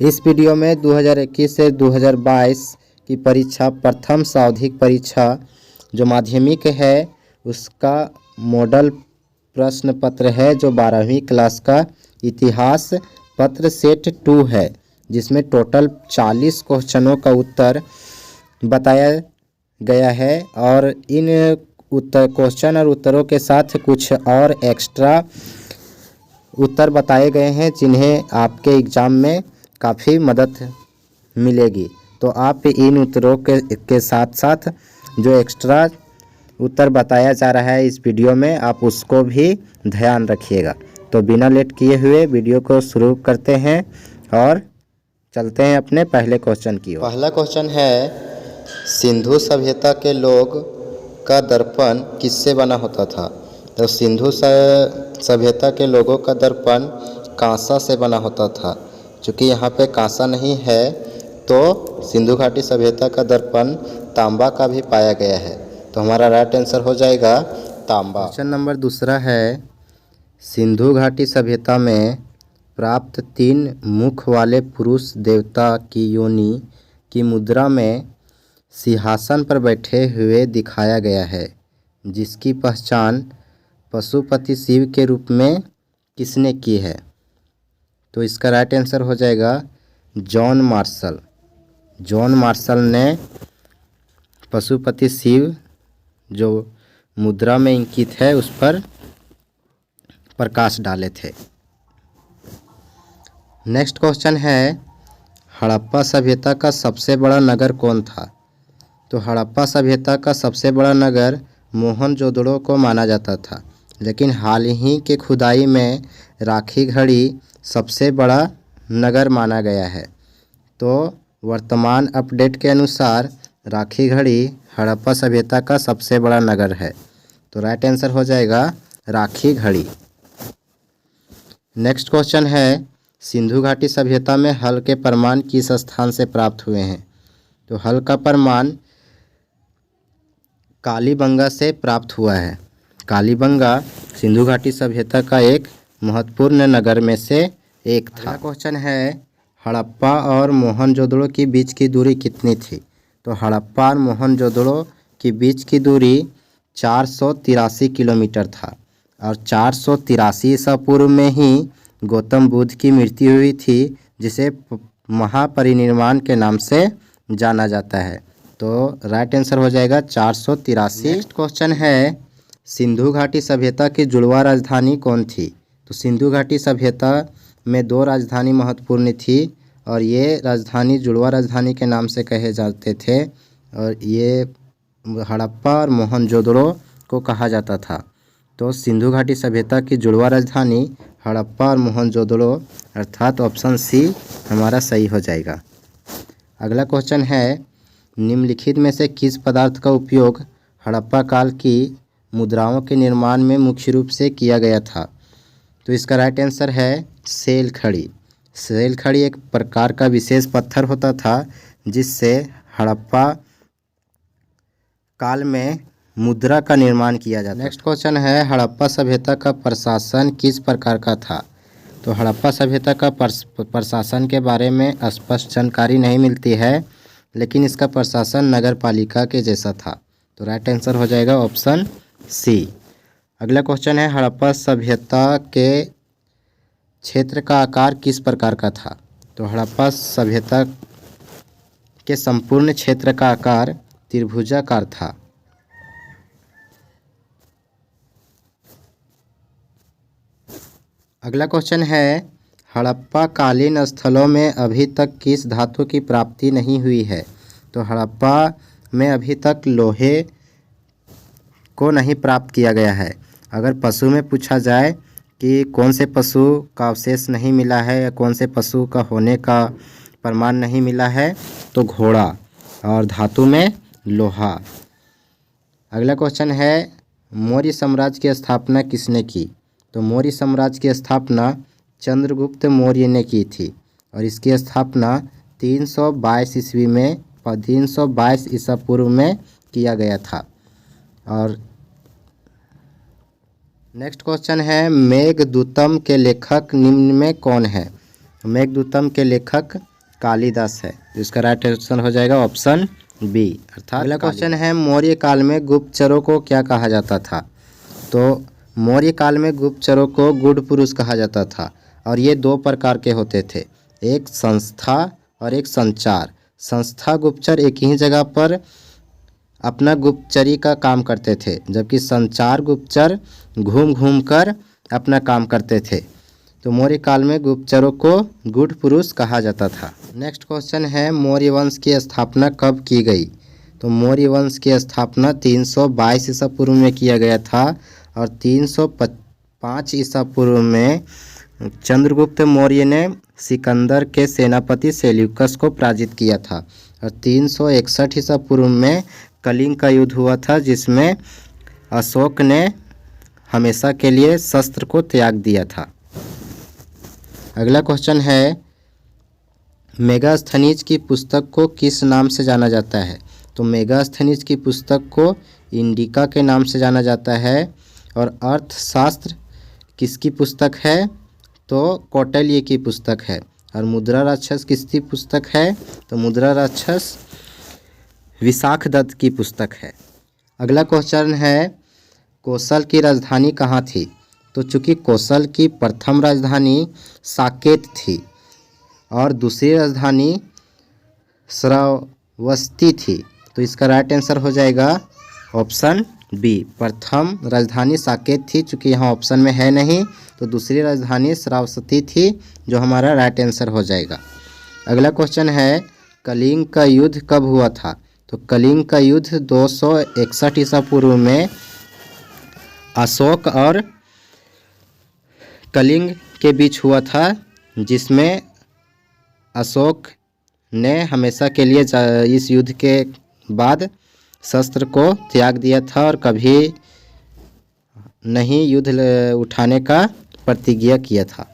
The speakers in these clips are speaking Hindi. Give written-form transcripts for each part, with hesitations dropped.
इस वीडियो में 2021 से 2022 की परीक्षा प्रथम सावधिक परीक्षा जो माध्यमिक है उसका मॉडल प्रश्न पत्र है जो 12वीं क्लास का इतिहास पत्र सेट 2 है, जिसमें टोटल 40 क्वेश्चनों का उत्तर बताया गया है और इन उत्तर क्वेश्चन और उत्तरों के साथ कुछ और एक्स्ट्रा उत्तर बताए गए हैं जिन्हें आपके एग्ज़ाम में काफ़ी मदद मिलेगी। तो आप इन उत्तरों के साथ साथ जो एक्स्ट्रा उत्तर बताया जा रहा है इस वीडियो में आप उसको भी ध्यान रखिएगा। तो बिना लेट किए हुए वीडियो को शुरू करते हैं और चलते हैं अपने पहले क्वेश्चन की ओर। पहला क्वेश्चन है, सिंधु सभ्यता के लोग का दर्पण किससे बना होता था? तो सिंधु सभ्यता के लोगों का दर्पण कांसा से बना होता था। चूँकि यहाँ पे कांसा नहीं है तो सिंधु घाटी सभ्यता का दर्पण तांबा का भी पाया गया है। तो हमारा राइट आंसर हो जाएगा तांबा। क्वेश्चन नंबर दूसरा है, सिंधु घाटी सभ्यता में प्राप्त 3 मुख वाले पुरुष देवता की योनि की मुद्रा में सिंहासन पर बैठे हुए दिखाया गया है, जिसकी पहचान पशुपति शिव के रूप में किसने की है? तो इसका राइट आंसर हो जाएगा जॉन मार्शल। जॉन मार्शल ने पशुपति शिव जो मुद्रा में अंकित है उस पर प्रकाश डाले थे। नेक्स्ट क्वेश्चन है, हड़प्पा सभ्यता का सबसे बड़ा नगर कौन था? तो हड़प्पा सभ्यता का सबसे बड़ा नगर मोहनजोदड़ो को माना जाता था, लेकिन हाल ही के खुदाई में राखी घड़ी सबसे बड़ा नगर माना गया है। तो वर्तमान अपडेट के अनुसार राखी घड़ी हड़प्पा सभ्यता का सबसे बड़ा नगर है। तो राइट आंसर हो जाएगा राखी घड़ी। नेक्स्ट क्वेश्चन है, सिंधु घाटी सभ्यता में हल के प्रमाण किस स्थान से प्राप्त हुए हैं? तो हल का प्रमाण कालीबंगा से प्राप्त हुआ है। कालीबंगा सिंधु घाटी सभ्यता का एक महत्वपूर्ण नगर में से एक था। अगला क्वेश्चन है, हड़प्पा और मोहनजोदड़ो के बीच की दूरी कितनी थी? तो हड़प्पा और मोहनजोदड़ो के बीच की दूरी 483 किलोमीटर था और 483 ईसा पूर्व में ही गौतम बुद्ध की मृत्यु हुई थी, जिसे महापरिनिर्वाण के नाम से जाना जाता है। तो राइट आंसर हो जाएगा 483। नेक्स्ट क्वेश्चन है, सिंधु घाटी सभ्यता की जुड़वा राजधानी कौन थी? तो सिंधु घाटी सभ्यता में 2 राजधानी महत्वपूर्ण थी और ये राजधानी जुड़वा राजधानी के नाम से कहे जाते थे और ये हड़प्पा और मोहनजोदड़ो को कहा जाता था। तो सिंधु घाटी सभ्यता की जुड़वा राजधानी हड़प्पा और मोहनजोदड़ो अर्थात ऑप्शन सी हमारा सही हो जाएगा। अगला क्वेश्चन है, निम्नलिखित में से किस पदार्थ का उपयोग हड़प्पा काल की मुद्राओं के निर्माण में मुख्य रूप से किया गया था? तो इसका राइट आंसर है सेल खड़ी। सेल खड़ी एक प्रकार का विशेष पत्थर होता था जिससे हड़प्पा काल में मुद्रा का निर्माण किया जाता। नेक्स्ट क्वेश्चन है, हड़प्पा सभ्यता का प्रशासन किस प्रकार का था? तो हड़प्पा सभ्यता का प्रशासन के बारे में स्पष्ट जानकारी नहीं मिलती है, लेकिन इसका प्रशासन नगर पालिका के जैसा था। तो राइट आंसर हो जाएगा ऑप्शन सी। अगला क्वेश्चन है, हड़प्पा सभ्यता के क्षेत्र का आकार किस प्रकार का था? तो हड़प्पा सभ्यता के संपूर्ण क्षेत्र का आकार त्रिभुजाकार था। अगला क्वेश्चन है, हड़प्पा कालीन स्थलों में अभी तक किस धातु की प्राप्ति नहीं हुई है? तो हड़प्पा में अभी तक लोहे को नहीं प्राप्त किया गया है। अगर पशु में पूछा जाए कि कौन से पशु का अवशेष नहीं मिला है या कौन से पशु का होने का प्रमाण नहीं मिला है तो घोड़ा, और धातु में लोहा। अगला क्वेश्चन है, मौर्य साम्राज्य की स्थापना किसने की? तो मौर्य साम्राज्य की स्थापना चंद्रगुप्त मौर्य ने की थी और इसकी स्थापना 322 ईस्वी में 322 ईसा पूर्व में किया गया था। और नेक्स्ट क्वेश्चन है, मेघदूतम के लेखक निम्न में कौन है? मेघदूतम के लेखक कालिदास है। तो इसका राइट आंसर हो जाएगा ऑप्शन बी अर्थात। अगला क्वेश्चन है मौर्य काल में गुप्तचरों को क्या कहा जाता था। तो मौर्य काल में गुप्तचरों को गुड पुरुष कहा जाता था और ये दो प्रकार के होते थे, एक संस्था और एक संचार। संस्था गुप्तचर एक ही जगह पर अपना गुप्तचरी का काम करते थे, जबकि संचार गुप्तचर घूम घूम कर अपना काम करते थे। तो मौर्य काल में गुप्तचरों को गुड पुरुष कहा जाता था। नेक्स्ट क्वेश्चन है मौर्य वंश की स्थापना कब की गई। तो मौर्य वंश की स्थापना 322 ईसा पूर्व में किया गया था और 305 ईसा पूर्व में चंद्रगुप्त मौर्य ने सिकंदर के सेनापति सेल्यूकस को पराजित किया था और 361 ईसा पूर्व में कलिंग का युद्ध हुआ था, जिसमें अशोक ने हमेशा के लिए शस्त्र को त्याग दिया था। अगला क्वेश्चन है मेगास्थनीज की पुस्तक को किस नाम से जाना जाता है। तो मेगास्थनीज की पुस्तक को इंडिका के नाम से जाना जाता है। और अर्थशास्त्र किसकी पुस्तक है। तो कौटिल्य की पुस्तक है। और मुद्रा राक्षस किसकी पुस्तक है। तो मुद्रा राक्षस विशाखदत्त की पुस्तक है। अगला क्वेश्चन है कौशल की राजधानी कहाँ थी। तो चूँकि कौशल की प्रथम राजधानी साकेत थी और दूसरी राजधानी श्रावस्ती थी, तो इसका राइट आंसर हो जाएगा ऑप्शन बी। प्रथम राजधानी साकेत थी, चूँकि यहाँ ऑप्शन में है नहीं, तो दूसरी राजधानी श्रावस्ती थी, जो हमारा राइट आंसर हो जाएगा। अगला क्वेश्चन है कलिंग का युद्ध कब हुआ था। तो कलिंग का युद्ध 261 ईसा पूर्व में अशोक और कलिंग के बीच हुआ था, जिसमें अशोक ने हमेशा के लिए इस युद्ध के बाद शस्त्र को त्याग दिया था और कभी नहीं युद्ध उठाने का प्रतिज्ञा किया था।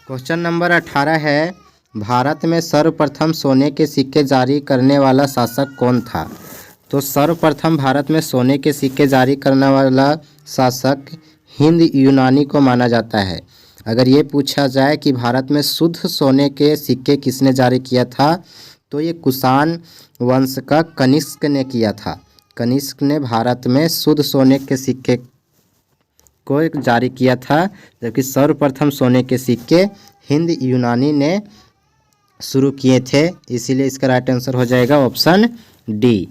क्वेश्चन नंबर 18 है भारत में सर्वप्रथम सोने के सिक्के जारी करने वाला शासक कौन था। तो सर्वप्रथम भारत में सोने के सिक्के जारी करने वाला शासक हिंद यूनानी को माना जाता है। अगर ये पूछा जाए कि भारत में शुद्ध सोने के सिक्के किसने जारी किया था, तो ये कुषाण वंश का कनिष्क ने किया था। कनिष्क ने भारत में शुद्ध सोने के सिक्के को जारी किया था, जबकि सर्वप्रथम सोने के सिक्के हिंद यूनानी ने शुरू किए थे। इसीलिए इसका राइट आंसर हो जाएगा ऑप्शन डी।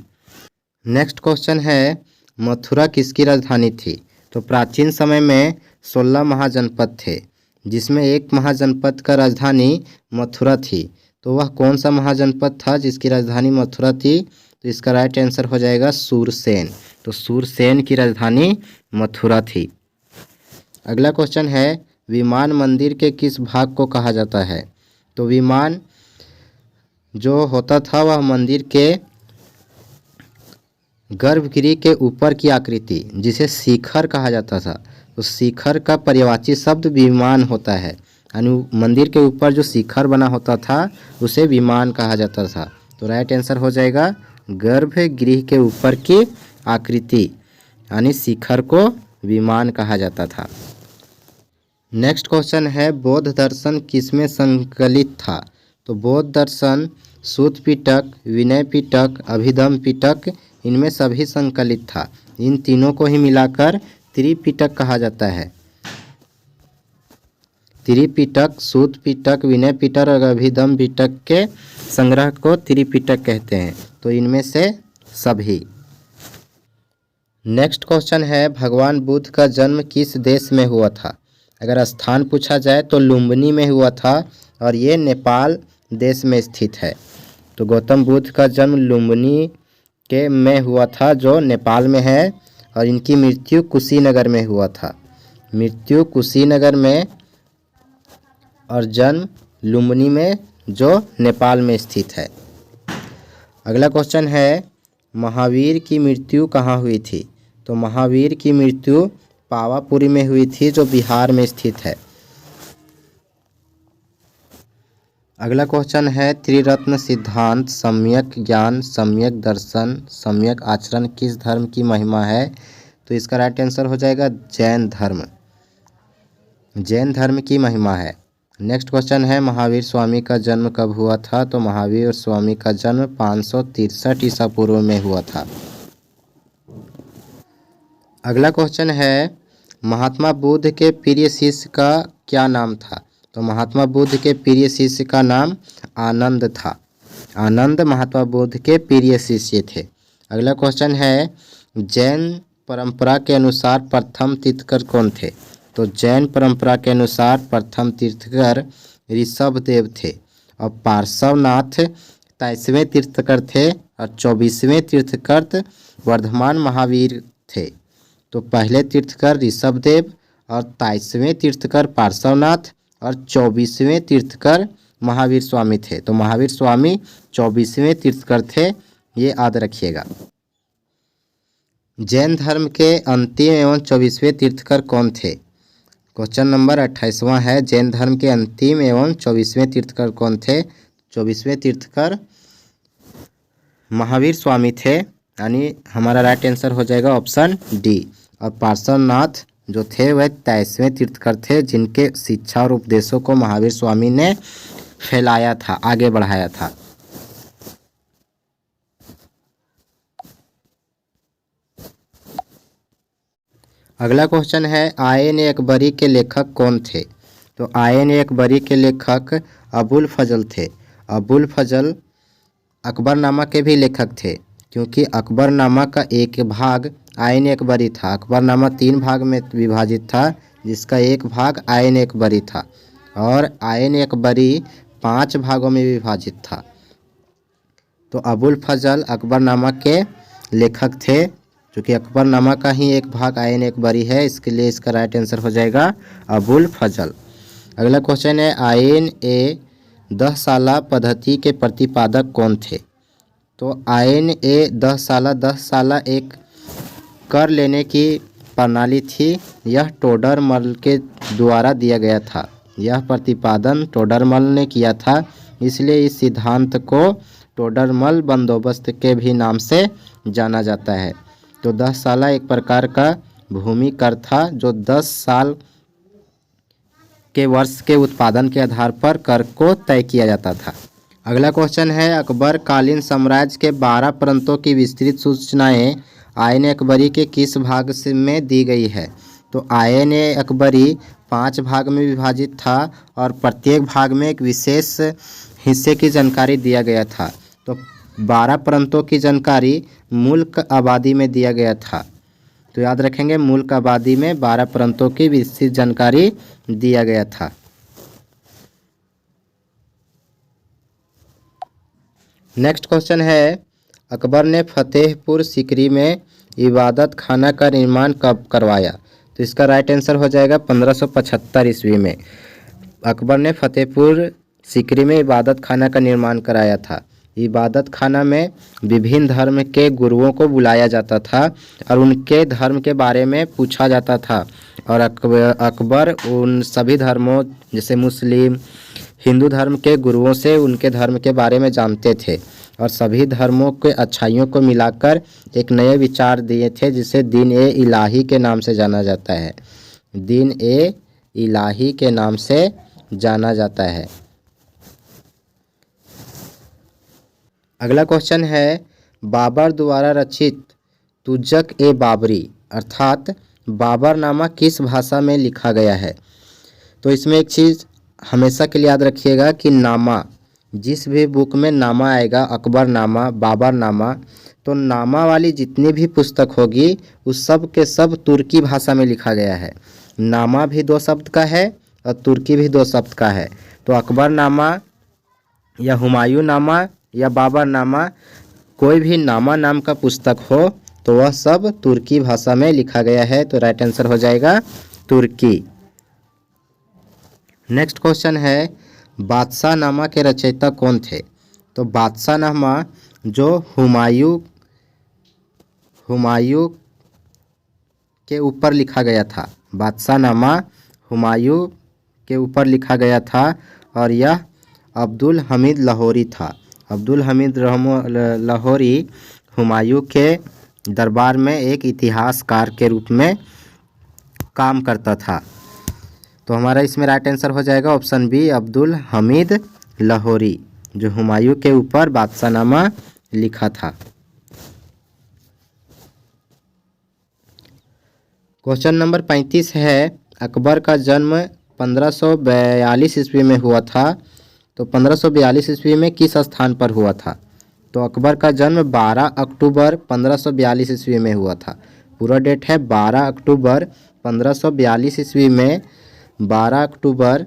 नेक्स्ट क्वेश्चन है मथुरा किसकी राजधानी थी। तो प्राचीन समय में 16 महाजनपद थे, जिसमें एक महाजनपद का राजधानी मथुरा थी। तो वह कौन सा महाजनपद था जिसकी राजधानी मथुरा थी। तो इसका राइट आंसर हो जाएगा सूरसेन। तो सूरसेन की राजधानी मथुरा थी। अगला क्वेश्चन है विमान मंदिर के किस भाग को कहा जाता है। तो विमान जो होता था वह मंदिर के गर्भगृह के ऊपर की आकृति, जिसे शिखर कहा जाता था। तो शिखर का पर्यायवाची शब्द विमान होता है, यानी मंदिर के ऊपर जो शिखर बना होता था उसे विमान कहा जाता था। तो राइट आंसर हो जाएगा गर्भगृह के ऊपर की आकृति, यानी शिखर को विमान कहा जाता था। नेक्स्ट क्वेश्चन है बौद्ध दर्शन किसमें संकलित था। तो बौद्ध दर्शन सूत पिटक, विनय पिटक, अभिधम पिटक, इनमें सभी संकलित था। इन तीनों को ही मिलाकर त्रिपिटक कहा जाता है। त्रिपिटक, सूत पिटक, विनय पिटक और अभिधम पिटक के संग्रह को त्रिपिटक कहते हैं। तो इनमें से सभी। नेक्स्ट क्वेश्चन है भगवान बुद्ध का जन्म किस देश में हुआ था। अगर स्थान पूछा जाए तो लुम्बिनी में हुआ था और ये नेपाल देश में स्थित है। तो गौतम बुद्ध का जन्म लुम्बिनी के में हुआ था, जो नेपाल में है, और इनकी मृत्यु कुशीनगर में हुआ था। मृत्यु कुशीनगर में और जन्म लुम्बिनी में, जो नेपाल में स्थित है। अगला क्वेश्चन है महावीर की मृत्यु कहाँ हुई थी। तो महावीर की मृत्यु पावापुरी में हुई थी, जो बिहार में स्थित है। अगला क्वेश्चन है त्रिरत्न सिद्धांत, सम्यक ज्ञान, सम्यक दर्शन, सम्यक आचरण किस धर्म की महिमा है। तो इसका राइट आंसर हो जाएगा जैन धर्म। जैन धर्म की महिमा है। नेक्स्ट क्वेश्चन है महावीर स्वामी का जन्म कब हुआ था? तो महावीर स्वामी का जन्म 563 ईसा पूर्व में हुआ था। अगला क्वेश्चन है महात्मा बुद्ध के प्रिय शिष्य का क्या नाम था? तो महात्मा बुद्ध के प्रिय शिष्य का नाम आनंद था। आनंद महात्मा बुद्ध के प्रिय शिष्य थे। अगला क्वेश्चन है जैन परंपरा के अनुसार प्रथम तीर्थकर कौन थे? तो जैन परंपरा के अनुसार प्रथम तीर्थकर ऋषभदेव थे और पार्श्वनाथ 23वें तीर्थकर थे और 24वें तीर्थकर वर्धमान महावीर थे। तो पहले तीर्थकर ऋषभदेव और 23वें तीर्थकर पार्श्वनाथ और 24वें तीर्थकर महावीर स्वामी थे। तो महावीर स्वामी 24वें तीर्थकर थे, ये याद रखिएगा। जैन धर्म के अंतिम एवं 24वें तीर्थकर कौन थे? क्वेश्चन नंबर 28वां है जैन धर्म के अंतिम एवं 24वें तीर्थकर कौन थे? 24वें तीर्थकर महावीर स्वामी थे, यानी हमारा राइट आंसर हो जाएगा ऑप्शन डी। और पार्श्वनाथ जो थे वह 23वें तीर्थकर थे, जिनके शिक्षा और उपदेशों को महावीर स्वामी ने फैलाया था, आगे बढ़ाया था। अगला क्वेश्चन है आयन अकबरी के लेखक कौन थे? तो आयन अकबरी के लेखक अबुल फजल थे। अबुल फजल अकबरनामा के भी लेखक थे, क्योंकि अकबरनामा का एक भाग आयन अकबरी था। अकबरनामा 3 भाग में विभाजित था, जिसका एक भाग आयन अकबरी था, और आयन अकबरी 5 भागों में विभाजित था। तो अबुल फजल अकबरनामा के लेखक थे, क्योंकि अकबरनामा का ही एक भाग आयन अकबरी है, इसके लिए इसका राइट आंसर हो जाएगा अबुल फजल। अगला क्वेश्चन है आयन ए 10 साला पद्धति के प्रतिपादक कौन थे? तो आयन ए 10 साला एक कर लेने की प्रणाली थी। यह टोडरमल के द्वारा दिया गया था। यह प्रतिपादन टोडरमल ने किया था, इसलिए इस सिद्धांत को टोडरमल बंदोबस्त के भी नाम से जाना जाता है। तो 10 साला एक प्रकार का भूमि कर था, जो 10 साल के वर्ष के उत्पादन के आधार पर कर को तय किया जाता था। अगला क्वेश्चन है अकबर कालीन साम्राज्य के 12 प्रांतों की विस्तृत सूचनाएं आयन अकबरी के किस भाग से में दी गई है? तो आयन अकबरी 5 भाग में विभाजित था और प्रत्येक भाग में एक विशेष हिस्से की जानकारी दिया गया था। तो 12 प्रांतों की जानकारी मुल्क आबादी में दिया गया था। तो याद रखेंगे मुल्क आबादी में 12 प्रांतों की विस्तृत जानकारी दिया गया था। नेक्स्ट क्वेश्चन है अकबर ने फतेहपुर सीकरी में इबादत खाना का निर्माण कब करवाया? तो इसका राइट आंसर हो जाएगा 1575 ईस्वी में। अकबर ने फतेहपुर सीकरी में इबादत खाना का निर्माण कराया था। इबादत खाना में विभिन्न धर्म के गुरुओं को बुलाया जाता था और उनके धर्म के बारे में पूछा जाता था, और अकबर उन सभी धर्मों जैसे मुस्लिम, हिंदू धर्म के गुरुओं से उनके धर्म के बारे में जानते थे और सभी धर्मों के अच्छाइयों को मिलाकर एक नए विचार दिए थे, जिसे दीन ए इलाही के नाम से जाना जाता है। दीन ए इलाही के नाम से जाना जाता है। अगला क्वेश्चन है बाबर द्वारा रचित तुज़्ज़क ए बाबरी अर्थात बाबरनामा किस भाषा में लिखा गया है? तो इसमें एक चीज़ हमेशा के लिए याद रखिएगा कि नामा, जिस भी बुक में नामा आएगा, अकबरनामा, बाबरनामा, तो नामा वाली जितनी भी पुस्तक होगी उस सब के सब तुर्की भाषा में लिखा गया है। नामा भी 2 शब्द का है और तुर्की भी 2 शब्द का है। तो अकबरनामा या हुमायूं नामा या बाबरनामा, कोई भी नामा नाम का पुस्तक हो तो वह सब तुर्की भाषा में लिखा गया है। तो राइट आंसर हो जाएगा तुर्की। नेक्स्ट क्वेश्चन है बादशाहनामा के रचयिता कौन थे? तो बादशाहनामा जो हुमायूं के ऊपर लिखा गया था, बादशाहनामा हुमायूं के ऊपर लिखा गया था और यह अब्दुल हमीद लाहौरी था। अब्दुल हमीद लाहौरी हुमायूं के दरबार में एक इतिहासकार के रूप में काम करता था। तो हमारा इसमें राइट आंसर हो जाएगा ऑप्शन बी, अब्दुल हमीद लाहौरी, जो हुमायूं के ऊपर बादशाहनामा लिखा था। क्वेश्चन नंबर 35 है, अकबर का जन्म 1542 ईस्वी में हुआ था। तो 1542 ईस्वी में किस स्थान पर हुआ था? तो अकबर का जन्म 12 अक्टूबर 1542 ईस्वी में हुआ था। पूरा डेट है 12 अक्टूबर 1542 ईस्वी में। 12 अक्टूबर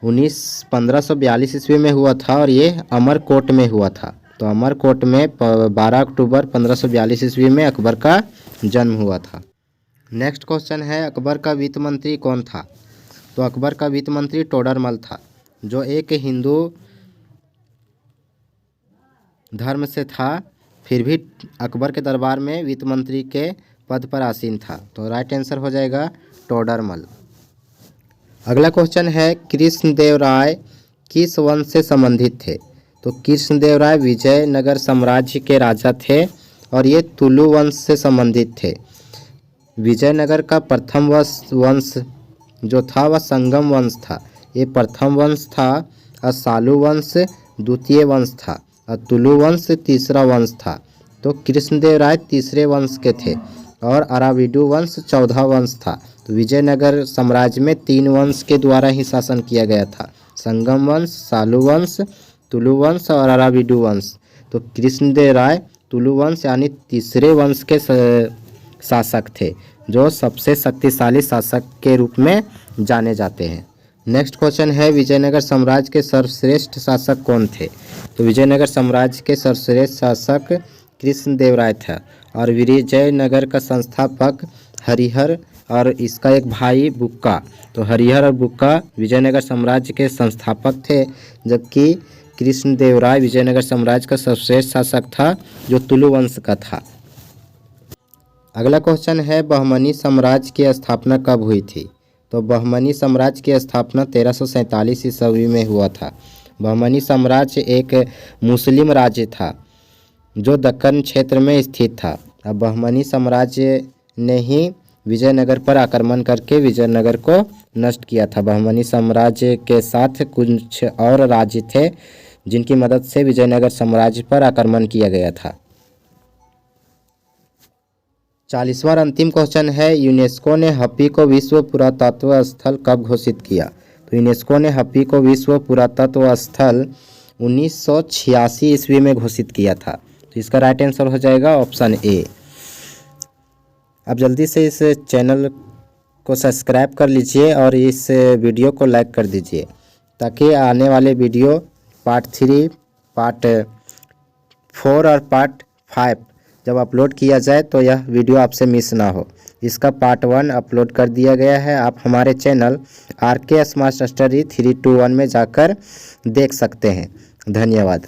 1542 ईस्वी में हुआ था और ये अमरकोट में हुआ था। तो अमरकोट में 12 अक्टूबर 1542 ईस्वी में अकबर का जन्म हुआ था। नेक्स्ट क्वेश्चन है, अकबर का वित्त मंत्री कौन था? तो अकबर का वित्त मंत्री टोडरमल था, जो एक हिंदू धर्म से था, फिर भी अकबर के दरबार में वित्त मंत्री के पद पर आसीन था। तो राइट आंसर हो जाएगा टोडरमल। अगला क्वेश्चन है, कृष्णदेवराय किस वंश से संबंधित थे? तो कृष्णदेवराय विजयनगर साम्राज्य के राजा थे और ये तुलु वंश से संबंधित थे। विजयनगर का प्रथम वंश जो था वह संगम वंश था, ये प्रथम वंश था, और सालू वंश द्वितीय वंश था, और तुलु वंश तीसरा वंश था। तो कृष्णदेवराय तीसरे वंश के थे और अराविडु वंश चौथा वंश था। तो विजयनगर साम्राज्य में 3 वंश के द्वारा ही शासन किया गया था, संगम वंश, सालू वंश, तुलु वंश और अराविडु वंश। तो कृष्णदेवराय तुलु वंश यानी तीसरे वंश के शासक थे, जो सबसे शक्तिशाली शासक के रूप में जाने जाते हैं। नेक्स्ट क्वेश्चन है, विजयनगर साम्राज्य के सर्वश्रेष्ठ शासक कौन थे? तो विजयनगर साम्राज्य के सर्वश्रेष्ठ शासक कृष्णदेवराय था और विजयनगर का संस्थापक हरिहर और इसका एक भाई बुक्का। तो हरिहर और बुक्का विजयनगर साम्राज्य के संस्थापक थे, जबकि कृष्णदेवराय विजयनगर साम्राज्य का सर्वश्रेष्ठ शासक था, जो तुलु वंश का था। अगला क्वेश्चन है, बहमनी साम्राज्य की स्थापना कब हुई थी? तो बहमनी साम्राज्य की स्थापना 1347 ईस्वी में हुआ था। बहमनी साम्राज्य एक मुस्लिम राज्य था जो दक्कन क्षेत्र में स्थित था। अब बहमनी साम्राज्य ने ही विजयनगर पर आक्रमण करके विजयनगर को नष्ट किया था। बहमनी साम्राज्य के साथ कुछ और राज्य थे जिनकी मदद से विजयनगर साम्राज्य पर आक्रमण किया गया था। 40वां और अंतिम क्वेश्चन है, यूनेस्को ने हम्पी को विश्व पुरातत्व स्थल कब घोषित किया? तो यूनेस्को ने हम्पी को विश्व पुरातत्व स्थल 1986 ईस्वी में घोषित किया था। तो इसका राइट आंसर हो जाएगा ऑप्शन ए। अब जल्दी से इस चैनल को सब्सक्राइब कर लीजिए और इस वीडियो को लाइक कर दीजिए, ताकि आने वाले वीडियो पार्ट 3, पार्ट 4 और पार्ट 5 जब अपलोड किया जाए तो यह वीडियो आपसे मिस ना हो। इसका पार्ट 1 अपलोड कर दिया गया है, आप हमारे चैनल RK स्मार्ट स्टडी 321 में जाकर देख सकते हैं। धन्यवाद।